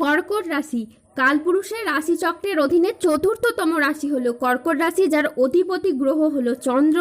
কর্কট রাশি কালপুরুষের রাশিচক্রের অধীনে চতুর্থতম রাশি হলো কর্কট রাশি, যার অধিপতি গ্রহ হলো চন্দ্র।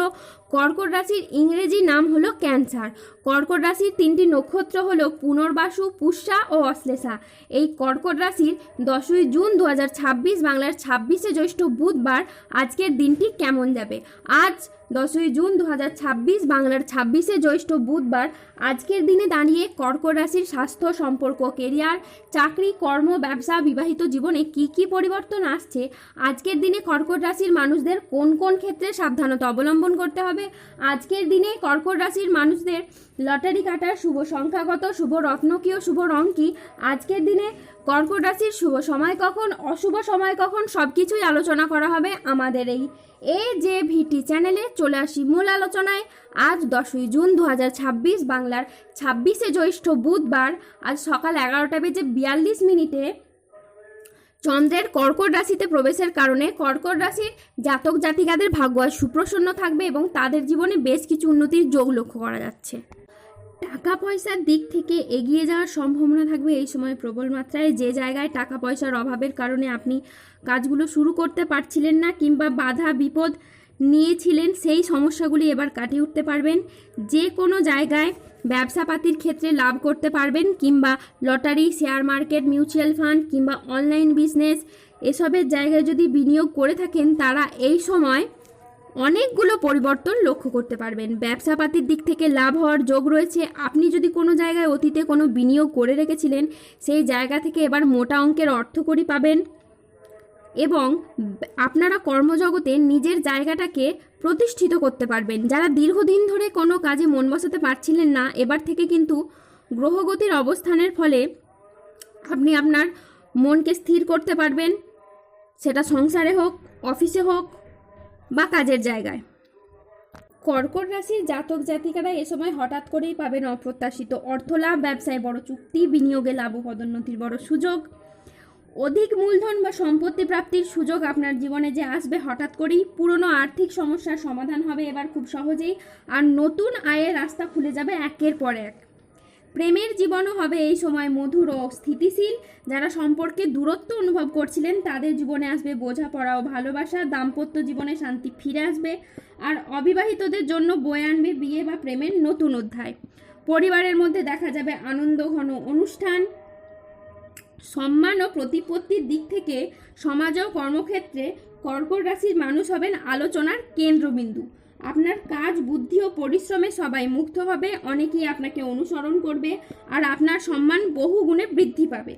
কর্কট রাশির ইংরেজি নাম হলো ক্যান্সার। কর্কট রাশির তিনটি নক্ষত্র হলো পুনর্বাসু, পুষ্যা ও অশ্লেষা। এই কর্কট রাশির 10ই জুন 2026 বাংলার 26শে জ্যৈষ্ঠ বুধবার আজকের দিনটি কেমন যাবে। আজ 10ই জুন 2026 বাংলার 26শে জ্যৈষ্ঠ বুধবার আজকের দিনে দাঁড়িয়ে কর্কট রাশির স্বাস্থ্য, সম্পর্ক, কেরিয়ার, চাকরি, কর্ম, ব্যবসা, বিবাহিত জীবনে কি কি পরিবর্তন আসছে, আজকের দিনে কর্কট রাশির মানুষদের কোন কোন ক্ষেত্রে সাবধানতা অবলম্বন করতে হবে, আজকের দিনে কর্কট রাশির মানুষদের লটারি কাটার শুভ সংখ্যাগত, শুভ রত্নকীয়, শুভ রং কি, আজকের দিনে কর্কট রাশির শুভ সময় কখন, অশুভ সময় কখন, সব কিছুই আলোচনা করা হবে আমাদের এই AJVT চ্যানেলে। চলে আসি মূল আলোচনায়। আজ 10ই জুন 2026 বাংলার 26শে জ্যৈষ্ঠ বুধবার আজ সকাল 11:42 চন্দ্রের কর্কট রাশিতে প্রবেশের কারণে কর্কট রাশির জাতক জাতিকাদের ভাগ্য আজ সুপ্রসন্ন থাকবে এবং তাদের জীবনে বেশ কিছু উন্নতির যোগ লক্ষ্য করা যাচ্ছে। টাকা পয়সার দিক থেকে এগিয়ে যাওয়ার সম্ভাবনা থাকবে এই সময় প্রবল মাত্রায়। যে জায়গায় টাকা পয়সার অভাবের কারণে আপনি কাজগুলো শুরু করতে পারছিলেন না কিংবা বাধা বিপদ নিয়েছিলেন, সেই সমস্যাগুলি এবার কাটিয়ে উঠতে পারবেন। যে কোনো জায়গায় ব্যবসাপাতির ক্ষেত্রে লাভ করতে পারবেন কিংবা lottery, share market, mutual fund কিংবা অনলাইন বিজনেস এসবের জায়গায় যদি বিনিয়োগ করে থাকেন তারা এই সময় অনেকগুলো পরিবর্তন লক্ষ্য করতে পারবেন। ব্যবসাপাতির দিক থেকে লাভ হওয়ার যোগ রয়েছে। আপনি যদি কোনো জায়গায় অতীতে কোনো বিনিয়োগ করে রেখেছিলেন সেই জায়গা থেকে এবার মোটা অঙ্কের অর্থকড়ি পাবেন এবং আপনারা কর্মজগতে নিজের জায়গাটাকে প্রতিষ্ঠিত করতে পারবেন। যারা দীর্ঘদিন ধরে কোনো কাজে মন বসাতে পারছিলেন না, এবার থেকে কিন্তু গ্রহগতির অবস্থানের ফলে আপনি আপনার মনকে স্থির করতে পারবেন, সেটা সংসারে হোক, অফিসে হোক বা কাজের জায়গায়। কর্কট রাশির জাতক জাতিকারা এ সময় হঠাৎ করেই পাবেন অপ্রত্যাশিত অর্থলাভ, ব্যবসায় বড় চুক্তি, বিনিয়োগে লাভ ও পদোন্নতির বড় সুযোগ, অধিক মূলধন বা সম্পত্তি প্রাপ্তির সুযোগ আপনার জীবনে যে আসবে হঠাৎ করেই। পুরনো আর্থিক সমস্যার সমাধান হবে এবার খুব সহজেই, আর নতুন আয়ের রাস্তা খুলে যাবে একের পর এক। প্রেমের জীবনও হবে এই সময় মধুর ও স্থিতিশীল। যারা সম্পর্কে দূরত্ব অনুভব করছিলেন তাদের জীবনে আসবে বোঝাপড়া ও ভালোবাসা, দাম্পত্য জীবনে শান্তি ফিরে আসবে, আর অবিবাহিতদের জন্য বয়ে আনবে বিয়ে বা প্রেমের নতুন অধ্যায়। পরিবারের মধ্যে দেখা যাবে আনন্দ ঘন অনুষ্ঠান। সম্মান ও প্রতিপত্তির দিক থেকে সমাজ ও কর্মক্ষেত্রে কর্কট রাশির মানুষ হবেন আলোচনার কেন্দ্রবিন্দু। আপনার কাজ, বুদ্ধি ও পরিশ্রমে সবাই মুগ্ধ হবে, অনেকেই আপনাকে অনুসরণ করবে আর আপনার সম্মান বহু গুণে বৃদ্ধি পাবে।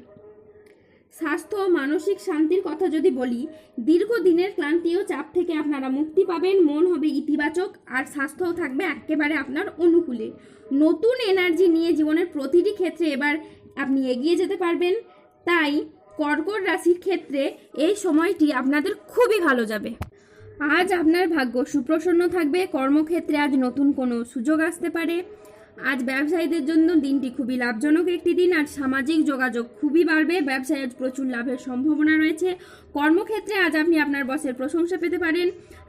স্বাস্থ্য ও মানসিক শান্তির কথা যদি বলি, দীর্ঘদিনের ক্লান্তি ও চাপ থেকে আপনারা মুক্তি পাবেন, মন হবে ইতিবাচক আর স্বাস্থ্যও থাকবে একেবারে আপনার অনুকূলে। নতুন এনার্জি নিয়ে জীবনের প্রতিটি ক্ষেত্রে এবার আপনি এগিয়ে যেতে পারবেন। তাই কর্কট রাশির ক্ষেত্রে এই সময়টি আপনাদের খুবই ভালো যাবে। আজ আপনার ভাগ্য সুপ্রসন্ন থাকবে। কর্মক্ষেত্রে আজ নতুন কোনো সুযোগ আসতে পারে। আজ ব্যবসায়ীদের জন্য দিনটি খুবই লাভজনক একটি দিন। আজ সামাজিক যোগাযোগ খুবই বাড়বে। ব্যবসায় আজ প্রচুর লাভের সম্ভাবনা রয়েছে। কর্মক্ষেত্রে আজ আপনি আপনার বসের প্রশংসা পেতে পারেন।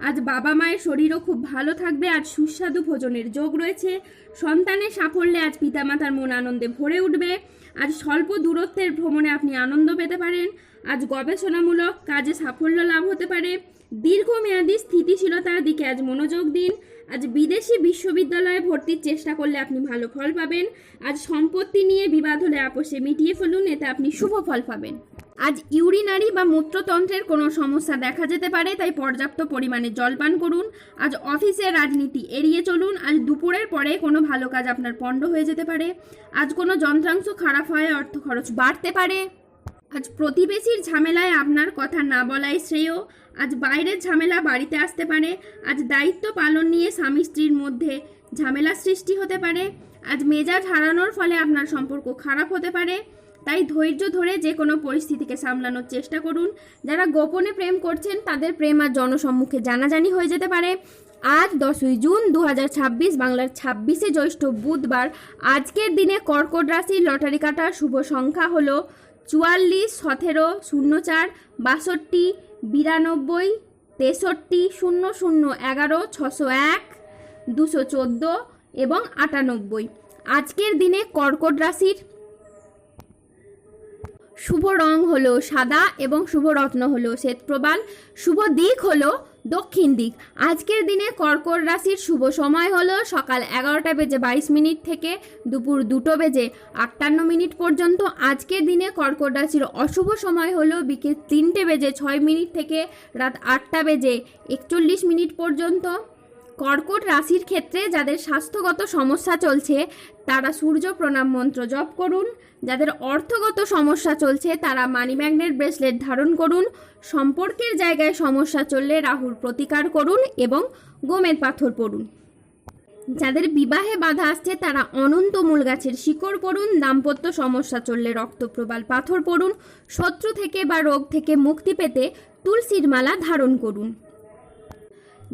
আজ বাবা মায়ের শরীরও খুব ভালো থাকবে। আজ সুস্বাদু ভোজনের যোগ রয়েছে। সন্তানের সাফল্যে আজ পিতামাতার মন আনন্দে ভরে উঠবে। আজ স্বল্প দূরত্বের ভ্রমণে আপনি আনন্দ পেতে পারেন। আজ গবেষণামূলক কাজে সাফল্য লাভ হতে পারে। দীর্ঘমেয়াদী স্থিতিশীলতার দিকে আজ মনোযোগ দিন। আজ বিদেশি বিশ্ববিদ্যালয়ে ভর্তির চেষ্টা করলে আপনি ভালো ফল পাবেন। আজ সম্পত্তি নিয়ে বিবাদ হলে আপোষে মিটিয়ে ফেলুন, এতে আপনি শুভ ফল পাবেন। আজ ইউরিনারি বা মূত্রতন্ত্রের কোনো সমস্যা দেখা যেতে পারে, তাই পর্যাপ্ত পরিমাণে জল পান করুন। আজ অফিসে রাজনীতি এড়িয়ে চলুন। আজ দুপুরের পরে কোনো ভালো কাজ আপনার পণ্ড হয়ে যেতে পারে। আজ কোনো যন্ত্রাংশ খারাপ হয়ে অর্থ খরচ বাড়তে পারে। আজ প্রতিবেশীর ঝামেলায় আপনার কথা না বলাই শ্রেয়। আজ বাইরের ঝামেলা বাড়িতে আসতে পারে। আজ দায়িত্ব পালন নিয়ে স্বামী স্ত্রীর মধ্যে ঝামেলা সৃষ্টি হতে পারে। আজ মেজাজ হারানোর ফলে আপনার সম্পর্ক খারাপ হতে পারে, তাই ধৈর্য ধরে যে কোনো পরিস্থিতিকে সামলানোর চেষ্টা করুন। যারা গোপনে প্রেম করছেন তাদের প্রেম আর জনসম্মুখে জানাজানি হয়ে যেতে পারে। আজ 10ই জুন 2026 বাংলার 26শে জ্যৈষ্ঠ বুধবার আজকের দিনে কর্কট রাশির লটারি কাটার শুভ সংখ্যা হলো 44, 17, 04, 62, 92, 63, 00, 11, 601, 214 এবং 98। আজকের দিনে কর্কট রাশির শুভ রং হলো সাদা এবং শুভ রত্ন হলো শ্বেতপ্রবাল। শুভ দিক হলো দক্ষিণ দিক। আজকের দিনে কর্কট রাশির শুভ সময় হলো সকাল 11:22 থেকে দুপুর 2:58 পর্যন্ত। আজকের দিনে কর্কট রাশির অশুভ সময় হলো বিকেল 3:06 থেকে রাত 8:41 পর্যন্ত। কর্কট রাশির ক্ষেত্রে যাদের স্বাস্থ্যগত সমস্যা চলছে তারা সূর্য প্রণাম মন্ত্র জপ করুন। যাদের অর্থগত সমস্যা চলছে তারা মানি ম্যাগনেট ব্রেসলেট ধারণ করুন। সম্পর্কের জায়গায় সমস্যা চললে রাহুর প্রতিকার করুন এবং গোমেদ পাথর পড়ুন। যাদের বিবাহে বাধা আসছে তারা অনন্ত মূল গাছের শিকড় পড়ুন। দাম্পত্য সমস্যা চললে রক্তপ্রবাল পাথর পড়ুন। শত্রু থেকে বা রোগ থেকে মুক্তি পেতে তুলসীর মালা ধারণ করুন।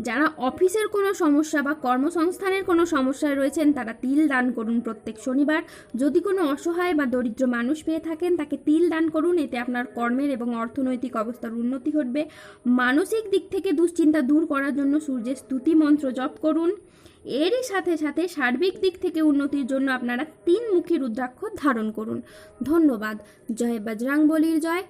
যারা অফিসের কোনো সমস্যা বা কর্মসংস্থানের কোনো সমস্যায় রয়েছেন তারা তিল দান করুন প্রত্যেক শনিবার। যদি কোনো অসহায় বা দরিদ্র মানুষ পেয়ে থাকেন তাকে তিল দান করুন, এতে আপনার কর্মের এবং অর্থনৈতিক অবস্থার উন্নতি ঘটবে। মানসিক দিক থেকে দুশ্চিন্তা দূর করার জন্য সূর্যের স্তুতি মন্ত্র জপ করুন। এরই সাথে সাথে সার্বিক দিক থেকে উন্নতির জন্য আপনারা 3 মুখী রুদ্রাক্ষ ধারণ করুন। ধন্যবাদ। জয় বজরংবলীর জয়।